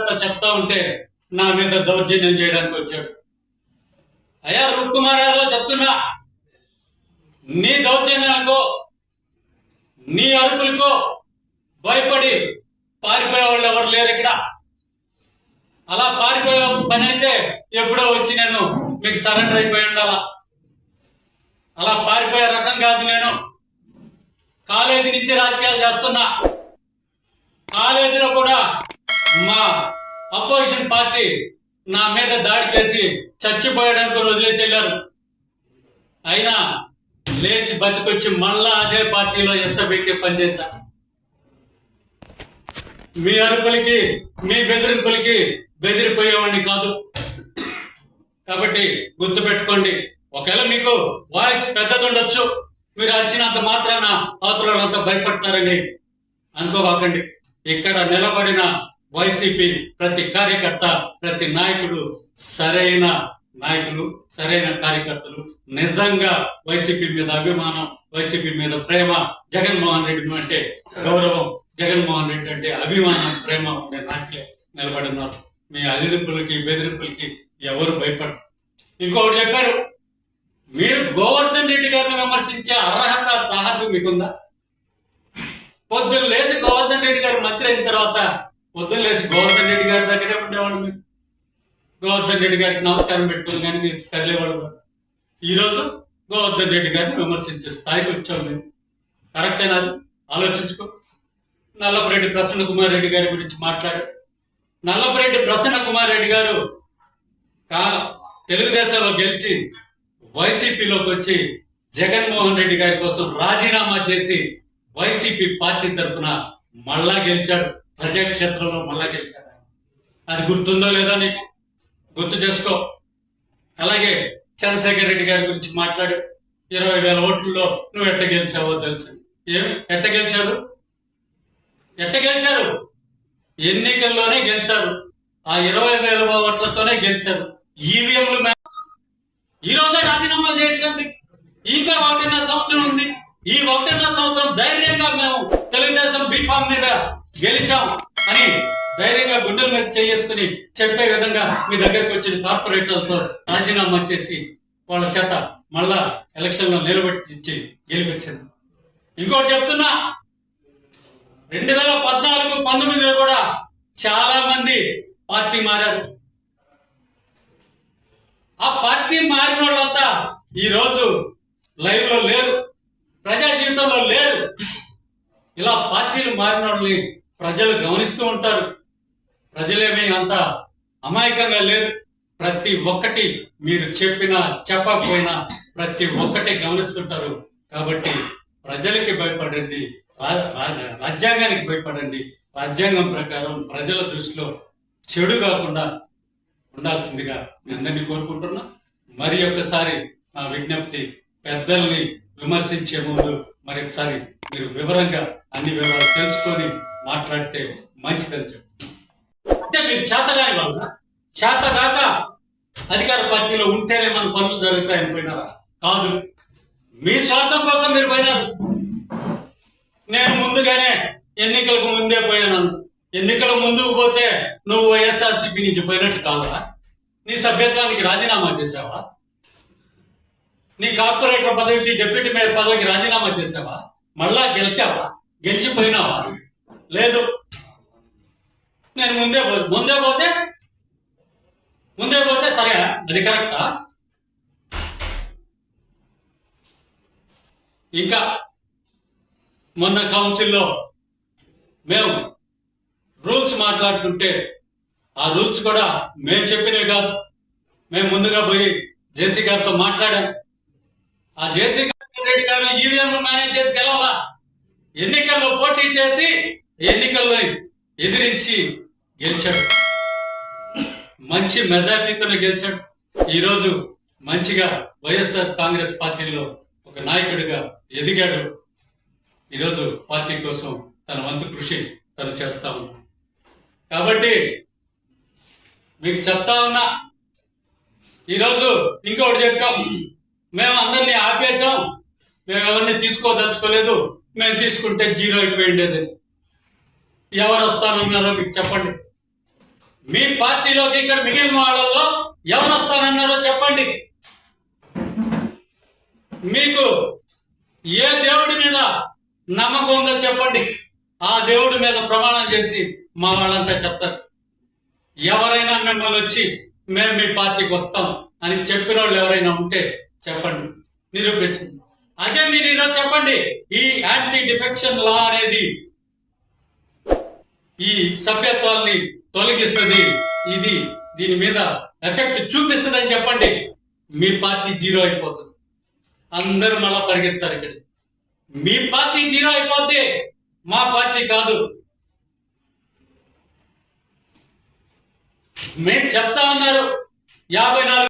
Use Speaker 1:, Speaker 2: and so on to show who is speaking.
Speaker 1: అంతా చెప్తా ఉంటే నా మీద దౌర్జన్యం చేయడానికి వచ్చాడు. అయ్యా రూప్ కుమార్ యాదవ్ చెప్తున్నా, నీ దౌర్జన్యాలకో నీ అరుపులకో భయపడి పారిపోయే వాళ్ళు ఎవరు లేరు ఇక్కడ. అలా పారిపోయే పని అయితే ఎప్పుడో వచ్చి నేను మీకు సరెండర్ అయిపోయి ఉండాలా. అలా పారిపోయే రకం కాదు నేను. కాలేజీ నుంచి రాజకీయాలు చేస్తున్నా. కాలేజీలో కూడా మా అపోజిషన్ పార్టీ నా మీద దాడి చేసి చచ్చిపోయడానికి వదిలేసి వెళ్ళారు. అయినా లేచి బతికొచ్చి మళ్ళా అదే పార్టీలో ఎస్ఎఫ్ఐకి పనిచేశా. మీ అరుపులకి మీ బెదిరింపులకి బెదిరిపోయేవాడిని కాదు. కాబట్టి గుర్తుపెట్టుకోండి, ఒకవేళ మీకు వాయిస్ పెద్దది ఉండొచ్చు, మీరు అరిచినంత మాత్రాన అవతలంతా భయపడతారని అనుకోవాకండి. ఇక్కడ నిలబడిన వైసీపీ ప్రతి కార్యకర్త, ప్రతి నాయకుడు సరైన నాయకులు, సరైన కార్యకర్తలు, నిజంగా వైసీపీ మీద అభిమానం, వైసీపీ మీద ప్రేమ, జగన్మోహన్ రెడ్డి అంటే గౌరవం, జగన్మోహన్ రెడ్డి అంటే అభిమానం, ప్రేమ ఉండే నాయకులే నిలబడి ఉన్నారు. మీ అదిరింపులకి బెదిరింపులకి ఎవరు భయపడరు. ఇంకొకటి చెప్పారు, మీరు గోవర్ధన్ రెడ్డి గారిని విమర్శించే అర్హత తాహతు మీకుందా? పొద్దున్న లేచి గోవర్ధన్ రెడ్డి గారు మంత్రి అయిన తర్వాత పొద్దున్న లేచి గోవర్ధన్ రెడ్డి గారి దగ్గరే ఉండేవాళ్ళు. మీరు గోవర్ధన్ రెడ్డి గారికి నమస్కారం పెట్టుకుని కానీ మీరు కదిలేవాళ్ళు. ఈరోజు గోవర్ధన్ రెడ్డి గారిని విమర్శించే స్థాయికి వచ్చాం. మేము కరెక్టేనా? ఆలోచించుకో. నల్లపరెడ్డి ప్రసన్న కుమార్ రెడ్డి గారి గురించి మాట్లాడు. నల్లపరెడ్డి ప్రసన్న కుమార్ రెడ్డి గారు తెలుగుదేశంలో గెలిచి వైసీపీలోకి వచ్చి జగన్మోహన్ రెడ్డి గారి కోసం రాజీనామా చేసి వైసీపీ పార్టీ తరఫున మళ్ళా గెలిచాడు. ప్రజాక్షేత్రంలో మళ్ళా గెలిచాడు. అది గుర్తుందో లేదో నీకు? గుర్తు చేసుకో. అలాగే చంద్రశేఖర్ రెడ్డి గారి గురించి మాట్లాడు. 20,000 ఓట్లలో నువ్వు ఎట్ట గెలిచావో తెలుసు. ఎట్ట గెలిచారు? ఎన్నికల్లోనే గెలిచారు. ఆ 20,000 ఓట్లతోనే గెలిచారు. ఈవీఎంలు ఈ రోజే రాజీనామా చేయొచ్చండి. ఇంకా 1.5 సంవత్సరం ఉంది. ఈ 1.5 సంవత్సరం ధైర్యంగా మేము తెలుగుదేశం బీఫామ్ మీద గెలిచాం అని ధైర్యంగా గుండెల మీద చేసుకుని చెప్పే విధంగా మీ దగ్గరకు వచ్చిన కార్పొరేటర్లతో రాజీనామా చేసి వాళ్ళ చేత మళ్ళా ఎలక్షన్లో నిలబెట్టించి గెలిపించింది. ఇంకోటి చెప్తున్నా, 2014-19లో కూడా చాలా మంది పార్టీ మారారు. ఆ పార్టీ మారిన వాళ్ళంతా ఈరోజు లైవ్ లో లేరు, ప్రజా జీవితంలో లేరు. ఇలా పార్టీలు మారిన వాళ్ళని ప్రజలు గమనిస్తూ ఉంటారు. ప్రజలేమీ అంత అమాయకంగా లేరు. ప్రతి ఒక్కటి మీరు చెప్పినా చెప్పకపోయినా ప్రతి ఒక్కటి గమనిస్తుంటారు. కాబట్టి ప్రజలకి భయపడండి, రాజ్యాంగానికి భయపడండి. రాజ్యాంగం ప్రకారం ప్రజల దృష్టిలో చెడు కాకుండా ఉండాల్సిందిగా మీ అందరినీ కోరుకుంటున్నా. మరి ఒక్కసారి నా విజ్ఞప్తి, పెద్దల్ని విమర్శించే ముందు మరి ఒకసారి మీరు వివరంగా అన్ని వివరాలు తెలుసుకొని మాట్లాడితే మంచిదని చెప్తున్నా. అంటే మీరు చేతగాని వాళ్ళ చేతగాక అధికార పార్టీలో ఉంటేనే మన పనులు జరుగుతాయని పోయినారా? కాదు, మీ స్వార్థం కోసం మీరు పోయినారు. నేను ముందుగానే ఎన్నికలకు ముందే పోయాను. ఎన్నికల ముందుకు పోతే నువ్వు వైఎస్ఆర్సీపీ నుంచి పోయినట్టు కాదా? నీ సభ్యత్వానికి రాజీనామా చేసావా? నీ కార్పొరేటర్ పదవికి, డిప్యూటీ మేయర్ పదవికి రాజీనామా చేసావా? మళ్ళా గెలిచావా? గెలిచిపోయినావా? లేదు. నేను ముందే పోతే సరే, అది కరెక్టా? ఇంకా మొన్న కౌన్సిల్లో మేము రూల్స్ మాట్లాడుతుంటే ఆ రూల్స్ కూడా మేము చెప్పినవి కాదు. మేము ముందుగా పోయి జేసీ గారితో మాట్లాడాం. ఆ జేసీ రెడ్డి గారు ఈవీఎం మేనేజ్ చేసి గెలవాలా? ఎన్నికల్లో పోటీ చేసి ఎన్నికల్లో ఎదిరించి గెలిచాడు. మంచి మెజార్టీతోనే గెలిచాడు. ఈరోజు మంచిగా వైఎస్ఆర్ కాంగ్రెస్ పార్టీలో ఒక నాయకుడిగా ఎదిగాడు. ఈరోజు పార్టీ కోసం తన వంతు కృషి తను చేస్తా ఉన్నాడు. కాబట్టి మీకు చెప్తా ఉన్నా, ఈరోజు ఇంకొకటి చెప్పాం, మేము అందరినీ ఆపేశాం, మేము ఎవరిని తీసుకోదలుచుకోలేదు, మేము తీసుకుంటే 0 అయిపోయిండేది. ఎవరు వస్తానన్నారో మీకు చెప్పండి. మీ పార్టీలోకి ఇక్కడ మిగిలిన వాళ్ళలో ఎవరు వస్తానన్నారో చెప్పండి. మీకు ఏ దేవుడి మీద నమ్మకం ఉందో చెప్పండి. ఆ దేవుడి మీద ప్రమాణం చేసి మా వాళ్ళంతా చెప్తారు. ఎవరైనా మిమ్మల్ని వచ్చి మేము మీ పార్టీకి వస్తాం అని చెప్పిన వాళ్ళు ఎవరైనా ఉంటే చెప్పండి, నిరూపించండి. అదే మీరు ఈరోజు చెప్పండి, ఈ యాంటీ డిఫెక్షన్ లా అనేది ఈ సభ్యత్వాల్ని తొలగిస్తుంది, ఇది దీని మీద ఎఫెక్ట్ చూపిస్తుంది అని చెప్పండి. మీ పార్టీ జీరో అయిపోతుంది. అందరూ మళ్ళా పరిగెత్తారు. ఇక్కడ మీ పార్టీ జీరో అయిపోతే మా పార్టీ కాదు. మేము చెప్తా ఉన్నారు 54